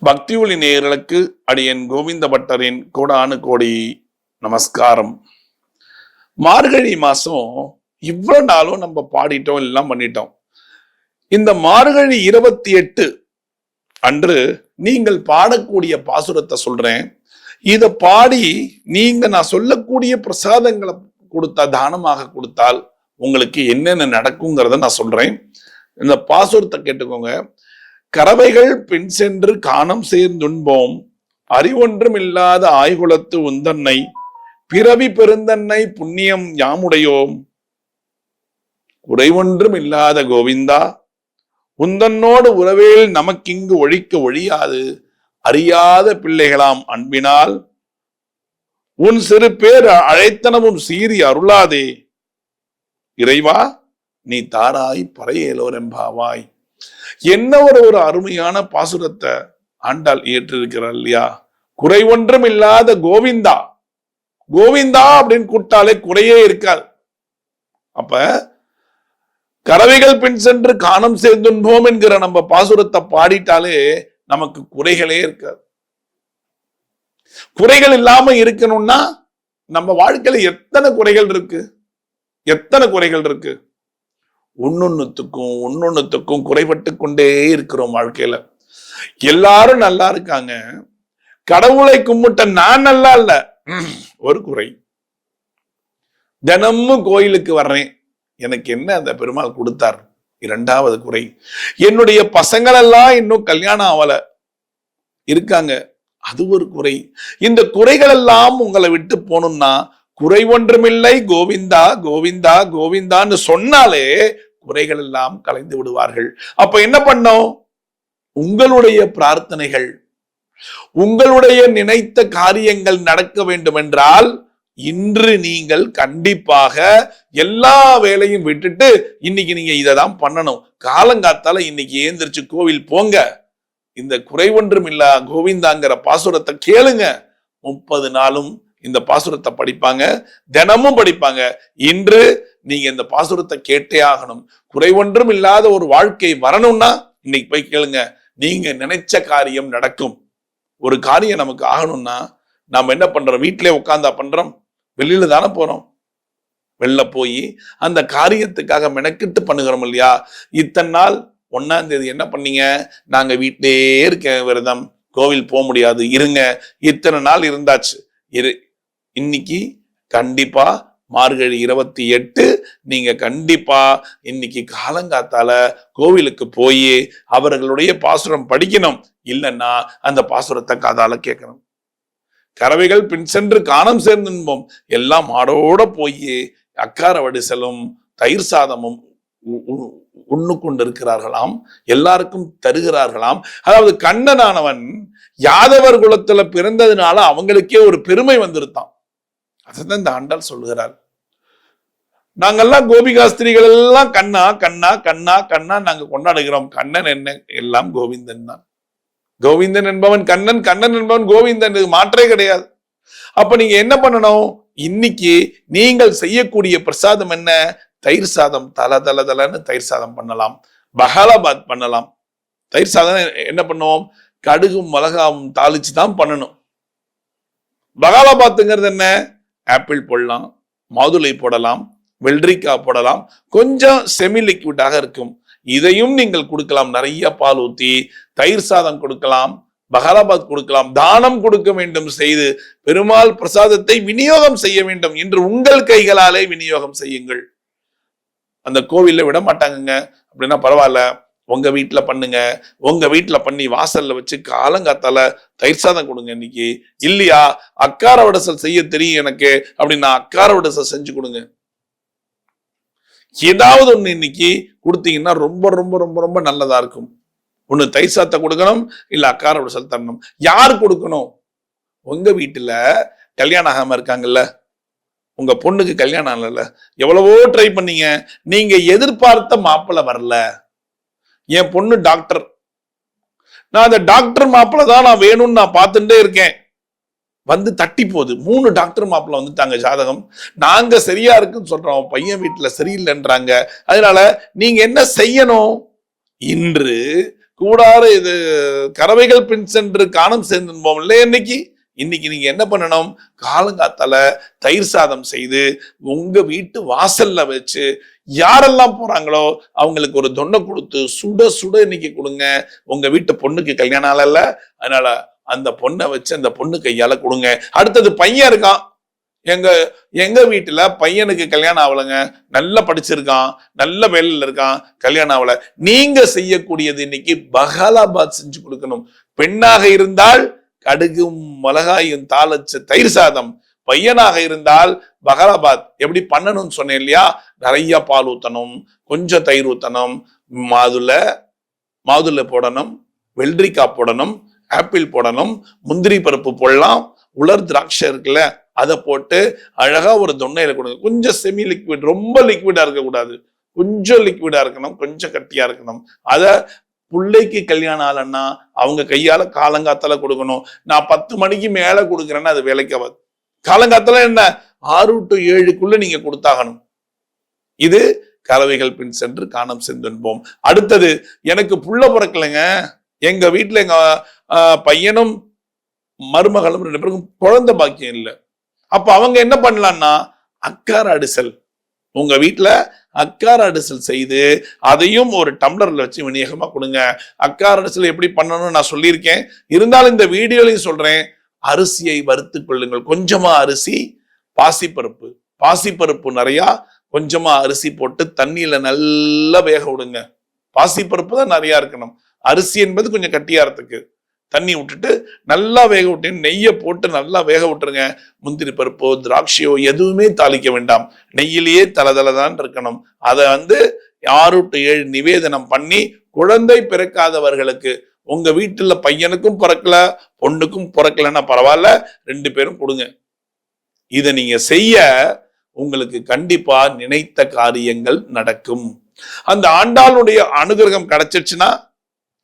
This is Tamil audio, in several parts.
பக்தி ஒளி நேயர்களுக்கு அடியன் கோவிந்த பட்டரின் கோடானு கோடி நமஸ்காரம். மார்கழி மாசம் இவ்வளவு நாளும் நம்ம பாடிட்டோம், எல்லாம் பண்ணிட்டோம். இந்த மார்கழி 28 அன்று நீங்கள் பாடக்கூடிய பாசுரத்தை சொல்றேன். இத பாடி நீங்க நான் சொல்லக்கூடிய பிரசாதங்களை கொடுத்தா, தானமாக கொடுத்தால் உங்களுக்கு என்னென்ன நடக்குங்கிறத நான் சொல்றேன். இந்த பாசுரத்தை கேட்டுக்கோங்க. கறவைகள் பின் சென்று காணம் சேர்ந்துண்போம், அறிவொன்றும் இல்லாத ஆய்குலத்து உந்தன்னை, பிறவி பெருந்தன்னை புண்ணியம் யாமுடையோம், குறைவொன்றும் இல்லாத கோவிந்தா, உந்தன்னோடு உறவேல் நமக்கிங்கு ஒழிக்க ஒழியாது, அறியாத பிள்ளைகளாம் அன்பினால் உன் சிறு பேர் அழைத்தனமும் சீறி அருளாதே, இறைவா நீ தாராய் பறையேலோரெம்பாவாய். என்ன ஒரு அருமையான பாசுரத்தை ஆண்டாள் இயற்றிருக்கிறார் இல்லையா? குறைவொன்றும் இல்லாத கோவிந்தா, கோவிந்தா அப்படின்னு கூட்டாலே குறையே இருக்காது. அப்ப கறவைகள் பின் சென்று காணம் சேர்ந்துன்போம் என்கிற நம்ம பாசுரத்தை பாடிட்டாலே நமக்கு குறைகளே இருக்காது. குறைகள் இல்லாம இருக்கணும்னா நம்ம வாழ்க்கையில எத்தனை குறைகள் இருக்கு, எத்தனை குறைகள் இருக்கு. ஒன்னொன்னுத்துக்கும் குறைபட்டு கொண்டே இருக்கிறோம் வாழ்க்கையில. எல்லாரும் நல்லா இருக்காங்க, கடவுளை கும்பிட்ட நான் நல்லா இல்ல, ஒரு குறை. தினமும் கோயிலுக்கு வர்றேன், எனக்கு என்ன அந்த பெருமாள் கொடுத்தார், இரண்டாவது குறை. என்னுடைய பசங்கள் எல்லாம் இன்னும் கல்யாணம் ஆகல இருக்காங்க, அது ஒரு குறை. இந்த குறைகள் எல்லாம் உங்களை விட்டு போகணும்னா குறை ஒன்றுமில்லை கோவிந்தா கோவிந்தா கோவிந்தான்னு சொன்னாலே குறைகள் எல்லாம் கலைந்து விடுவார்கள். அப்ப என்ன பண்ணோம்? உங்களுடைய பிரார்த்தனைகள், உங்களுடைய நினைத்த காரியங்கள் நடக்க வேண்டும் என்றால் இன்று நீங்கள் கண்டிப்பாக எல்லா வேலையும் விட்டுட்டு இன்னைக்கு நீங்க இதைதான் பண்ணணும். காலங்காத்தால இன்னைக்கு ஏந்திரிச்சு கோவில் போங்க, இந்த குறை ஒன்றும் இல்ல கோவிந்தாங்கிற பாசுரத்தை கேளுங்க. 30 நாளும் இந்த பாசுரத்தை படிப்பாங்க, தினமும் படிப்பாங்க. இன்று நீங்க இந்த பாசுரத்தை கேட்டே ஆகணும். குறை ஒன்றும் இல்லாத ஒரு வாழ்க்கை வரணும்னா இன்னைக்கு போய் கேளுங்க, நீங்க நினைச்ச காரியம் நடக்கும். ஒரு காரியம் நமக்கு ஆகணும்னா நாம என்ன பண்றோம்? வீட்டிலே உட்கார்ந்தா பண்றோம்? வெளியில தானே போறோம். வெளில போய் அந்த காரியத்துக்காக மெனக்கிட்டு பண்ணுகிறோம் இல்லையா? இத்தனை நாள் 1ஆம் தேதி என்ன பண்ணீங்க? நாங்க வீட்டிலே இருக்கேன், விரதம், கோவில் போக முடியாது, இருங்க. இத்தனை நாள் இருந்தாச்சு. இன்னைக்கு கண்டிப்பா மார்கழி 28 நீங்க கண்டிப்பா இன்னைக்கு காலங்காத்தால கோவிலுக்கு போய் அவர்களுடைய பாசுரம் படிக்கணும். இல்லைன்னா அந்த பாசுரத்தை காதால கேட்கணும். கறவைகள் பின் சென்று காணம் சேர்ந்துன்போம், எல்லாம் மாடோட போய் அக்கார வடிசலும் தயிர் சாதமும் உண்ணு கொண்டிருக்கிறார்களாம், எல்லாருக்கும் தருகிறார்களாம். அதாவது கண்ணனானவன் யாதவர் குலத்துல பிறந்ததுனால அவங்களுக்கே ஒரு பெருமை வந்திருத்தான். அதுதான் இந்த ஆண்டாள் சொல்லுகிறார். நாங்கெல்லாம் கோபிகாஸ்திரிகள் எல்லாம் கண்ணா கண்ணா கண்ணா கண்ணா நாங்க கொண்டாடுகிறோம். கண்ணன் என்ன, எல்லாம் கோவிந்தன் தான். கோவிந்தன் என்பவன் கண்ணன், கண்ணன் என்பவன் கோவிந்தன், இது மாற்றே கிடையாது. அப்ப நீங்க என்ன பண்ணணும்? இன்னைக்கு நீங்கள் செய்யக்கூடிய பிரசாதம் என்ன? தயிர் சாதம், தல தல தலன்னு தயிர் சாதம் பண்ணலாம், பஹாலாபாத் பண்ணலாம். தயிர் சாதம் என்ன பண்ணுவோம்? கடுகும் மிளகாவும் தாளிச்சு தான் பண்ணணும். பஹாலாபாத்துங்கிறது என்ன? ஆப்பிள் போடலாம், மாதுளை போடலாம், வெள்ளரிக்காய் போடலாம், கொஞ்சம் செமி லிக்விடாக இருக்கும். இதையும் நீங்கள் கொடுக்கலாம். நிறைய பால் ஊத்தி தயிர் சாதம் கொடுக்கலாம், பஹாலாபாத் கொடுக்கலாம். தானம் கொடுக்க வேண்டும், செய்து பெருமாள் பிரசாதத்தை விநியோகம் செய்ய வேண்டும். இன்று உங்கள் கைகளாலே விநியோகம் செய்யுங்கள். அந்த கோவில்ல விட மாட்டாங்க அப்படின்னா பரவாயில்ல, உங்க வீட்டுல பண்ணுங்க. உங்க வீட்டுல பண்ணி வாசல்ல வச்சு காலங்காத்தால தயிர் சாதம் கொடுங்க. இன்னைக்கு இல்லையா, அக்கார வடசல் செய்ய தெரியும் எனக்கு அப்படின்னா அக்கார வடசல் செஞ்சு கொடுங்க. ஏதாவது ஒண்ணு இன்னைக்கு கொடுத்தீங்கன்னா ரொம்ப ரொம்ப ரொம்ப ரொம்ப நல்லதா இருக்கும். ஒண்ணு தயிர் சாதத்தை கொடுக்கணும், இல்ல அக்கார வடசல் தரணும். யார் கொடுக்கணும்? உங்க வீட்டுல கல்யாணம் ஆகாம இருக்காங்கல்ல, உங்க பொண்ணுக்கு கல்யாணம் ஆகல, எவ்வளவோ ட்ரை பண்ணீங்க, நீங்க எதிர்பார்த்த மாப்பிள்ளை வரல. என் பொண்ணு டாக்டர், நான் அந்த டாக்டர் மாப்பிள்ளை தான் நான் வேணும்னு நான் பார்த்துட்டே இருக்கேன், வந்து தட்டி போகுது. 3 டாக்டர் மாப்பிள்ளை வந்துட்டாங்க ஜாதகம், நாங்க சரியா இருக்குன்னு சொல்றோம், பையன் வீட்டுல சரியில்லைன்றாங்க. அதனால நீங்க என்ன செய்யணும்? இன்று கூடாறு இது கறவைகள் பின் சென்று காணம் சேர்ந்துன்போம் இல்லை. இன்னைக்கு நீங்க என்ன பண்ணணும், காலங்காத்தால தயிர் சாதம் செய்து உங்க வீட்டு வாசல்ல வச்சு யாரெல்லாம் போறாங்களோ அவங்களுக்கு ஒரு தொண்டை கொடுத்து சுட சுட இன்னைக்கு கொடுங்க. உங்க வீட்டு பொண்ணுக்கு கல்யாணம் ஆகல, அதனால அந்த பொண்ணை வச்சு அந்த பொண்ணு கையால கொடுங்க. அடுத்தது பையன் இருக்கான், எங்க வீட்டுல பையனுக்கு கல்யாணம் ஆகலைங்க, நல்லா படிச்சிருக்கான், நல்ல வேலையில இருக்கான், கல்யாணம் ஆகல. நீங்க செய்யக்கூடியது இன்னைக்கு பஹாலாபாத் செஞ்சு கொடுக்கணும். பெண்ணாக இருந்தால் கடுகும் மிளகாயும் தாளிச்ச தயிர் சாதம், பையனாக இருந்தால் பஹாலாபாத். எப்படி பண்ணணும்னு சொன்னேன் இல்லையா, நிறைய பால் ஊத்தணும், கொஞ்சம் தயிர் ஊத்தணும், மாதுளை போடணும், வெள்ளரிக்காய் போடணும், ஆப்பிள் போடணும், முந்திரி பருப்பு போடலாம், உலர் திராட்சை இருக்குல்ல அதை போட்டு அழகா ஒரு தொன்னையில கொடுங்க. கொஞ்சம் செமி லிக்விட், ரொம்ப லிக்விடா இருக்கக்கூடாது, கொஞ்சம் லிக்விடா இருக்கணும், கொஞ்சம் கட்டியா இருக்கணும். அத பிள்ளைக்கு கல்யாணம் ஆகலன்னா அவங்க கையால காலங்காத்தால கொடுக்கணும். நான் 10 மணிக்கு மேல கொடுக்குறேன்னா அது வேலைக்கு ஆகாது. காலங்காத்தால என்ன 6 to 7 நீங்க கொடுத்தாகணும். இது கறவைகள் பின் சென்று காணம் சென்றோம். அடுத்தது, எனக்கு புள்ள பிறக்கலைங்க, எங்க வீட்டுல எங்க பையனும் மருமகளும் 2 பேருக்கும் குழந்தை பாக்கியம் இல்லை. அப்ப அவங்க என்ன பண்ணலாம்னா அக்கார அடிசல், உங்க வீட்டுல அக்கார அடிசல் செய்து அதையும் ஒரு டம்ளர்ல வச்சு விநியோகமா கொடுங்க. அக்கார அடிசல் எப்படி பண்ணணும்னு நான் சொல்லியிருக்கேன், இருந்தாலும் இந்த வீடியோலையும் சொல்றேன். அரிசியை வறுத்து கொள்ளுங்கள். கொஞ்சமா அரிசி, பாசிப்பருப்பு நிறையா, கொஞ்சமா அரிசி போட்டு தண்ணியில நல்லா வேக விடுங்க. பாசிப்பருப்பு தான் நிறைய இருக்கணும், அரிசி என்பது கொஞ்சம் கட்டியாரத்துக்கு. தண்ணி விட்டுட்டு நல்லா வேக விட்டு நெய்யை போட்டு நல்லா வேக விட்டுருங்க. முந்திரி பருப்போ திராட்சையோ எதுவுமே தாளிக்க வேண்டாம், நெய்யிலேயே தலதலதான் இருக்கணும். அதை 6 to 7 நிவேதனம் பண்ணி குழந்தை பிறக்காதவர்களுக்கு, உங்க வீட்டுல பையனுக்கும் பிறக்கல பொண்ணுக்கும் பிறக்கலன்னா பரவாயில்ல, 2 பேரும் கொடுங்க. இதை நீங்க செய்ய உங்களுக்கு கண்டிப்பா நினைத்த காரியங்கள் நடக்கும். அந்த ஆண்டாளுடைய அனுகிரகம் கிடைச்சிருச்சுன்னா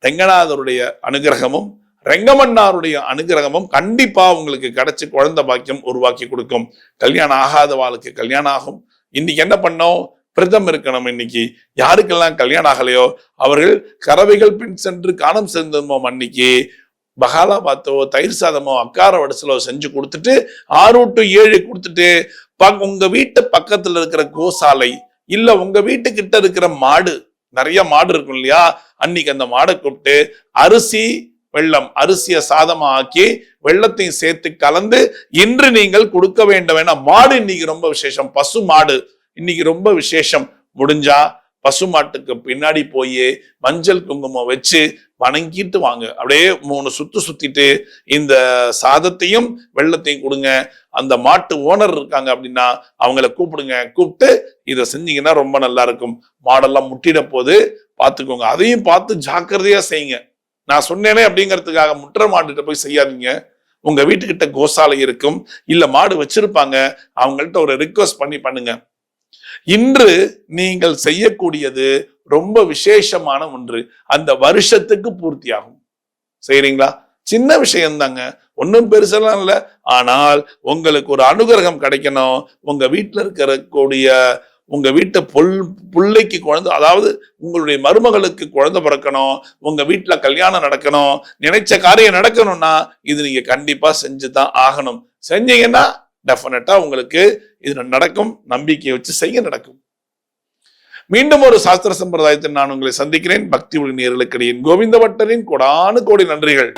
ரெங்கநாதருடைய அனுகிரகமும் ரெங்கமன்னாருடைய அனுகிரகமும் கண்டிப்பா உங்களுக்கு கிடைச்சு குழந்தை பாக்கியம் உருவாக்கி கொடுக்கும். கல்யாணம் ஆகாத வாழ்க்கை கல்யாணம் ஆகும். இன்னைக்கு என்ன பண்ணோம், பிரதம் இருக்கணும். இன்னைக்கு யாருக்கெல்லாம் கல்யாணம் ஆகலையோ அவர்கள் கறவைகள் பின் சென்று காணம் சேர்ந்தோமோ அன்னைக்கு பஹாலாபாத்தோ தயிர் சாதமோ அக்கார வடசலோ செஞ்சு கொடுத்துட்டு 6 to 7 கொடுத்துட்டு உங்க வீட்டு பக்கத்துல இருக்கிற கோசாலை இல்ல உங்க வீட்டுக்கிட்ட இருக்கிற மாடு, நிறைய மாடு இருக்கும் இல்லையா, அன்னைக்கு அந்த மாடை கூப்பிட்டு அரிசி வெள்ளம், அரிசிய சாதமா ஆக்கி வெள்ளத்தையும் சேர்த்து கலந்து இன்று நீங்கள் கொடுக்க வேண்டாம். மாடு இன்னைக்கு ரொம்ப விசேஷம், பசு மாடு இன்னைக்கு ரொம்ப விசேஷம். முடிஞ்சா பசு மாட்டுக்கு பின்னாடி போய் மஞ்சள் குங்குமம் வச்சு வணங்கிட்டு வாங்க. அப்படியே 3 சுத்து சுத்திட்டு இந்த சாதத்தையும் வெள்ளத்தையும் கொடுங்க. அந்த மாட்டு ஓனர் இருக்காங்க அப்படின்னா அவங்கள கூப்பிடுங்க, கூப்பிட்டு இதை செஞ்சீங்கன்னா ரொம்ப நல்லா இருக்கும். மாடெல்லாம் முட்டிட போது பார்த்துக்கோங்க, அதையும் பார்த்து ஜாக்கிரதையா செய்யுங்க. நான் சொன்னேனே அப்படிங்கிறதுக்காக முற்ற மாட்டுகிட்ட போய் செய்யாதீங்க. உங்க வீட்டுக்கிட்ட கோசாலை இருக்கும், இல்ல மாடு வச்சிருப்பாங்க, அவங்கள்ட்ட ஒரு ரிக்வெஸ்ட் பண்ணி பண்ணுங்க. இன்று நீங்கள் செய்யக்கூடியது ரொம்ப விசேஷமான ஒன்று, அந்த வருஷத்துக்கு பூர்த்தியாகும். செய்றீங்களா? சின்ன விஷயம் தாங்க, ஒன்னும் பெருசெல்லாம் இல்லை. ஆனால் உங்களுக்கு ஒரு அனுகிரகம் கிடைக்கணும். உங்க வீட்டுல இருக்கக்கூடிய உங்க வீட்டு பிள்ளைக்கு குழந்தை, அதாவது உங்களுடைய மருமகளுக்கு குழந்தை பிறக்கணும், உங்க வீட்டுல கல்யாணம் நடக்கணும், நினைச்ச காரியம் நடக்கணும்னா இது நீங்க கண்டிப்பா செஞ்சுதான் ஆகணும். செஞ்சீங்கன்னா டெஃபினட்டா உங்களுக்கு இது நடக்கும். நம்பிக்கையை வச்சு செய்ய நடக்கும். மீண்டும் ஒரு சாஸ்திர சம்பிரதாயத்தில் நான் உங்களை சந்திக்கிறேன். பக்தி நேயர்களுக்கு கோவிந்த பட்டரின் கோடானு கோடி நன்றிகள்.